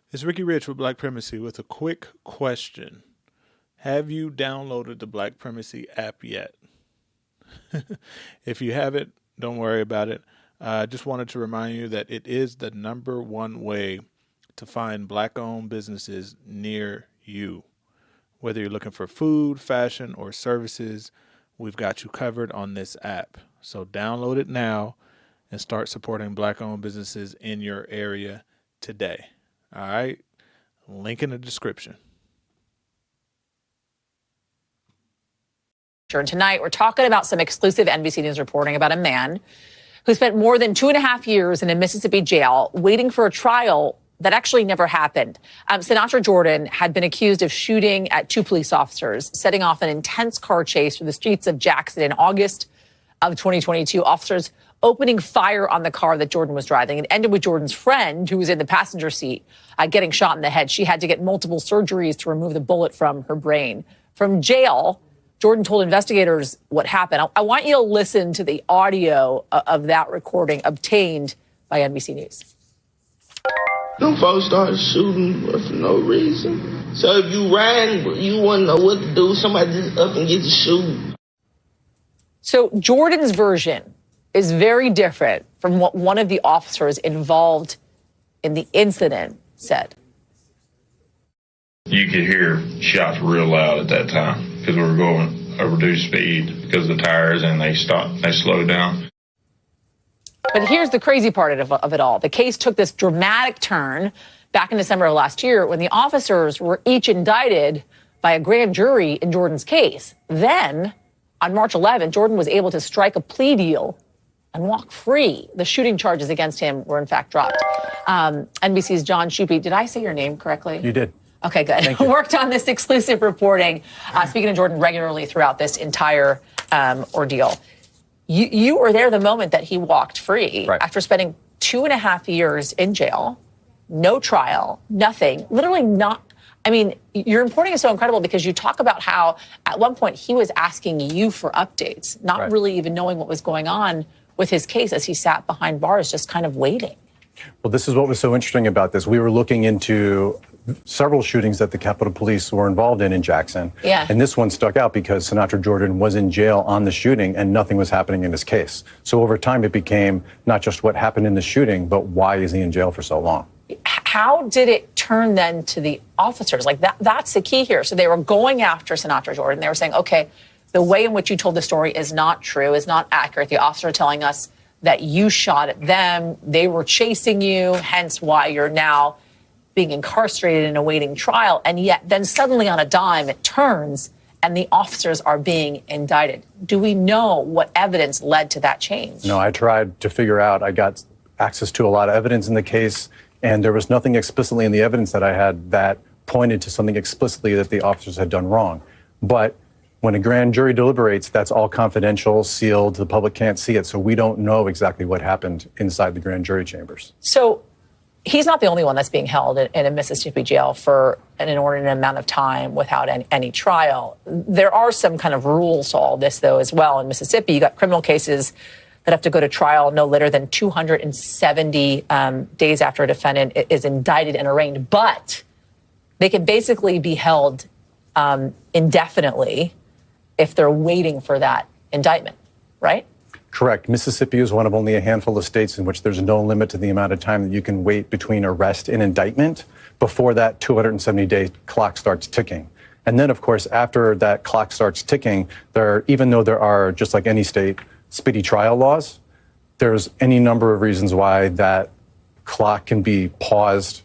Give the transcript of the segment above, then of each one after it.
It's Ricky Rich with Black Primacy with a quick question. Have you downloaded the Black Primacy app yet? If you haven't, don't worry about it. I just wanted to remind you that it is the #1 way to find Black-owned businesses near you. Whether you're looking for food, fashion, or services, we've got you covered on this app. So download it now and start supporting Black-owned businesses in your area today. All right? Link in the description. Tonight, we're talking about some exclusive NBC News reporting about a man who spent more than 2.5 years in a Mississippi jail waiting for a trial that actually never happened. Sinatra Jordan had been accused of shooting at 2 police officers, setting off an intense car chase through the streets of Jackson in August of 2022. Officers opening fire on the car that Jordan was driving. It ended with Jordan's friend, who was in the passenger seat, getting shot in the head. She had to get multiple surgeries to remove the bullet from her brain. From jail, Jordan told investigators what happened. I want you to listen to the audio of that recording obtained by NBC News. Them folks started shooting for no reason. So if you ran, you wouldn't know what to do. Somebody just up and get to shooting. So Jordan's version is very different from what one of the officers involved in the incident said. You could hear shots real loud at that time because we were going a reduced speed because of the tires, and they stopped, they slowed down. But here's the crazy part of it all. The case took this dramatic turn back in December of last year when the officers were each indicted by a grand jury in Jordan's case. Then, on March 11th, Jordan was able to strike a plea deal and walk free. The shooting charges against him were, in fact, dropped. NBC's John Shupe, did I say your name correctly? You did. Okay, good. Thank you. Worked on this exclusive reporting, speaking to Jordan regularly throughout this entire ordeal. You were there the moment that he walked free, right, after spending 2.5 years in jail, no trial, nothing, literally not. I mean, your reporting is so incredible because you talk about how at one point he was asking you for updates, not right, really even knowing what was going on with his case as he sat behind bars, just kind of waiting. Well, this is what was so interesting about this. We were looking into several shootings that the Capitol Police were involved in Jackson. Yeah. And this one stuck out because Sinatra Jordan was in jail on the shooting and nothing was happening in his case. So over time, it became not just what happened in the shooting, but why is he in jail for so long? How did it turn then to the officers? Like that's the key here. So they were going after Sinatra Jordan. They were saying, okay, the way in which you told the story is not true, is not accurate. The officer telling us that you shot at them. They were chasing you, hence why you're now being incarcerated and awaiting trial. And yet then suddenly on a dime, it turns and the officers are being indicted. Do we know what evidence led to that change? No, I tried to figure out. I got access to a lot of evidence in the case, and there was nothing explicitly in the evidence that I had that pointed to something explicitly that the officers had done wrong. But when a grand jury deliberates, that's all confidential, sealed, the public can't see it, so we don't know exactly what happened inside the grand jury chambers. So he's not the only one that's being held in a Mississippi jail for an inordinate amount of time without any trial. There are some kind of rules to all this, though, as well. In Mississippi, you got criminal cases that have to go to trial no later than 270 days after a defendant is indicted and arraigned. But they can basically be held indefinitely if they're waiting for that indictment, right? Correct. Mississippi is one of only a handful of states in which there's no limit to the amount of time that you can wait between arrest and indictment before that 270-day clock starts ticking. And then, of course, after that clock starts ticking, even though there are, just like any state, speedy trial laws, there's any number of reasons why that clock can be paused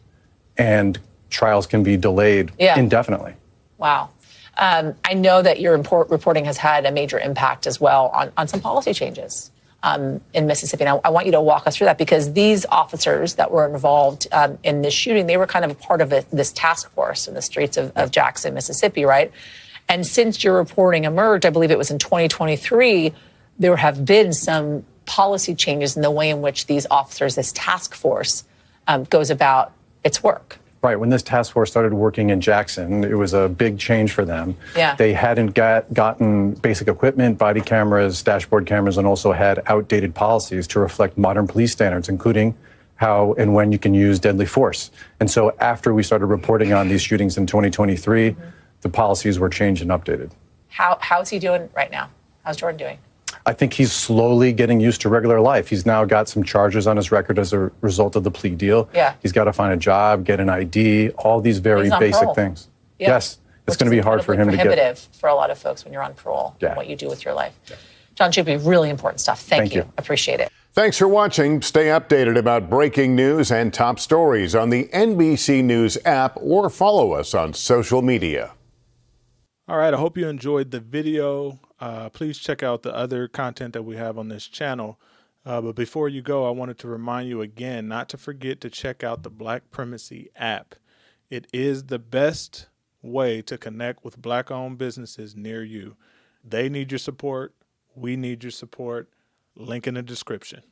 and trials can be delayed indefinitely. Wow. I know that your reporting has had a major impact as well on some policy changes in Mississippi. And I want you to walk us through that because these officers that were involved in this shooting, they were kind of a part of this task force in the streets of Jackson, Mississippi, right? And since your reporting emerged, I believe it was in 2023, there have been some policy changes in the way in which these officers, this task force, goes about its work. Right. When this task force started working in Jackson, it was a big change for them. Yeah. They hadn't gotten basic equipment, body cameras, dashboard cameras, and also had outdated policies to reflect modern police standards, including how and when you can use deadly force. And so after we started reporting on these shootings in 2023, the policies were changed and updated. How's he doing right now? How's Jordan doing? I think he's slowly getting used to regular life. He's now got some charges on his record as a result of the plea deal. Yeah. He's got to find a job, get an ID, all these very basic parole. things. Yeah. Yes, it's going to be hard for him to get. Prohibitive for a lot of folks when you're on parole. Yeah. What you do with your life. Yeah. John Chupi, really important stuff. Thank you. Appreciate it. Thanks for watching. Stay updated about breaking news and top stories on the NBC News app or follow us on social media. All right, I hope you enjoyed the video. Please check out the other content that we have on this channel. But before you go, I wanted to remind you again not to forget to check out the Black Primacy app. It is the best way to connect with Black-owned businesses near you. They need your support. We need your support. Link in the description.